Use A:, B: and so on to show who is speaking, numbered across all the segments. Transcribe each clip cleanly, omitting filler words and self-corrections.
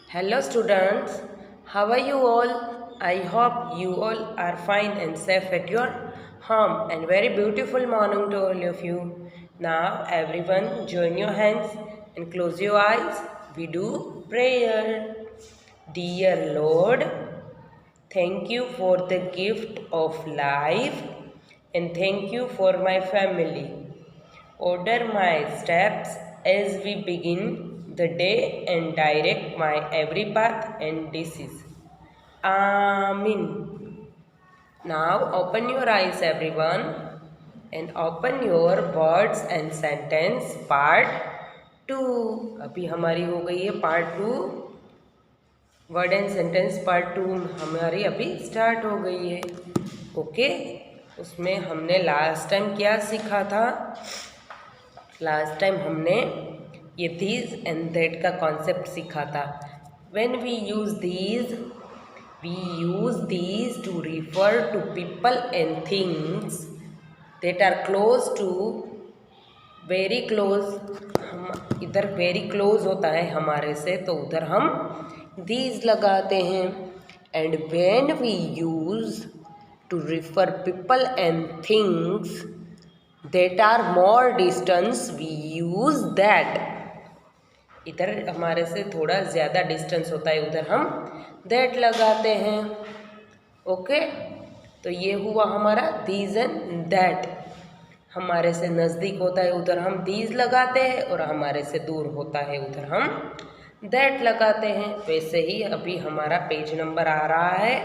A: Hello students, how are you all? I hope you all are fine and safe at your home, and very beautiful morning to all of you. Now everyone join your hands and close your eyes. We do prayer. Dear Lord, thank you for the gift of life and thank you for my family. Order my steps as we begin the day and direct my every path and decision. Amen. Now open your eyes everyone and open your words and sentence part 2. अभी हमारी हो गई है part 2. Word and sentence part 2 हमारी अभी start हो गई है. ओके, उसमें हमने लास्ट टाइम क्या सीखा था? लास्ट टाइम हमने ये दीज एंड दैट का कॉन्सेप्ट सीखा था. When we use these to refer to people and things that are close to very close. हम इधर वेरी क्लोज होता है हमारे से, तो उधर हम दीज लगाते हैं. And when we use to refer people and things that are more distance we use that. इधर हमारे से थोड़ा ज़्यादा डिस्टेंस होता है, उधर हम that लगाते हैं. ओके, तो ये हुआ हमारा these and that. हमारे से नज़दीक होता है उधर हम these लगाते हैं, और हमारे से दूर होता है उधर हम that लगाते हैं. वैसे ही अभी हमारा पेज नंबर आ रहा है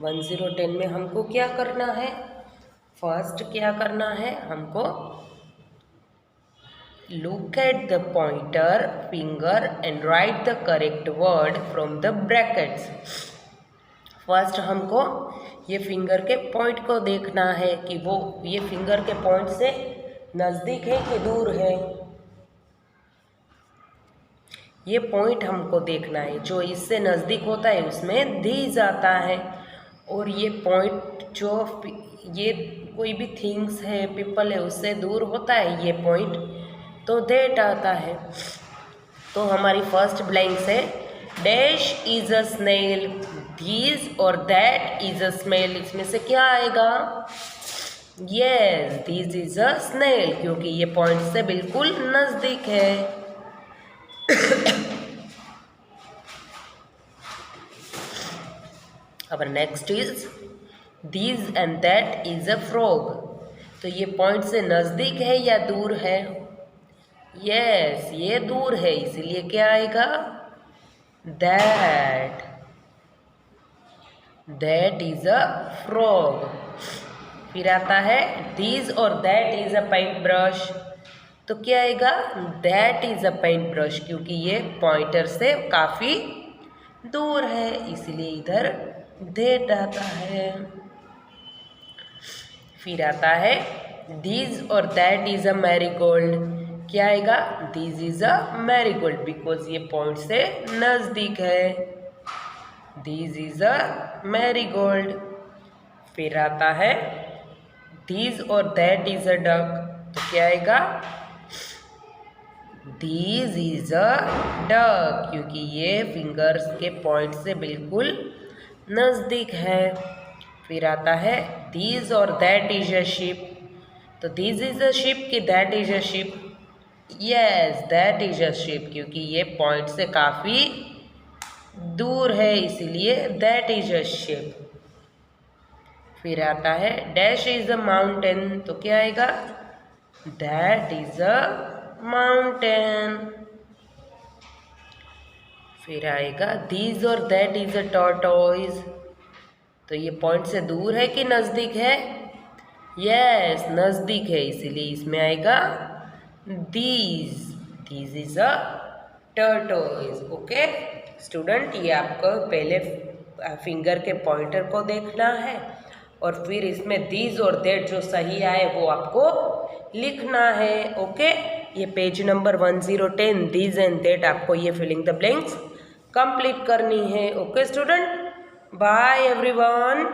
A: 1010 में हमको क्या करना है? फर्स्ट क्या करना है हमको? Look at the pointer finger and right the correct word from the brackets. First हमको ये फिंगर के पॉइंट को देखना है कि वो ये फिंगर के पॉइंट से नज़दीक है कि दूर है. ये पॉइंट हमको देखना है. जो इससे नज़दीक होता है उसमें दीज आता है, और ये पॉइंट जो ये कोई भी थिंग्स है, पीपल है, उससे दूर होता है ये पॉइंट, तो दैट आता है. तो हमारी फर्स्ट ब्लैंक है dash is a snail, these और दैट इज अ स्मेल. इसमें से क्या आएगा? Yes, these is a snail, क्योंकि ये पॉइंट से बिल्कुल नज़दीक है. Our next is these and that is a frog. तो ये पॉइंट से नज़दीक है या दूर है? यस, ये दूर है, इसीलिए क्या आएगा? that is a frog. फिर आता है these और that is a paint brush. तो क्या आएगा? that is a paint brush, क्योंकि ये पॉइंटर से काफ़ी दूर है, इसलिए इधर that आता है. फिर आता है these और that is a marigold. क्या आएगा? this is a marigold, because ये पॉइंट से नज़दीक है. this is a marigold. फिर आता है these और that is a duck. तो क्या आएगा? This is a duck, क्योंकि ये फिंगर्स के पॉइंट से बिल्कुल नज़दीक है. फिर आता है these और that is a sheep. तो this is a sheep कि that is a sheep? yes, that is a sheep, क्योंकि ये पॉइंट से काफ़ी दूर है, इसीलिए that is a sheep. फिर आता है dash is a mountain. तो क्या आएगा? that is a mountain. फिर आएगा these और that is a tortoise. तो ये पॉइंट से दूर है कि नज़दीक है? यस, नज़दीक है, इसीलिए इसमें आएगा these is a tortoise. Okay student, ये आपको पहले फिंगर के पॉइंटर को देखना है, और फिर इसमें these और that जो सही आए वो आपको लिखना है. ओके, ये page number 1010 these and that आपको ये फिलिंग द ब्लैंक्स कंप्लीट करनी है. Okay student, bye everyone.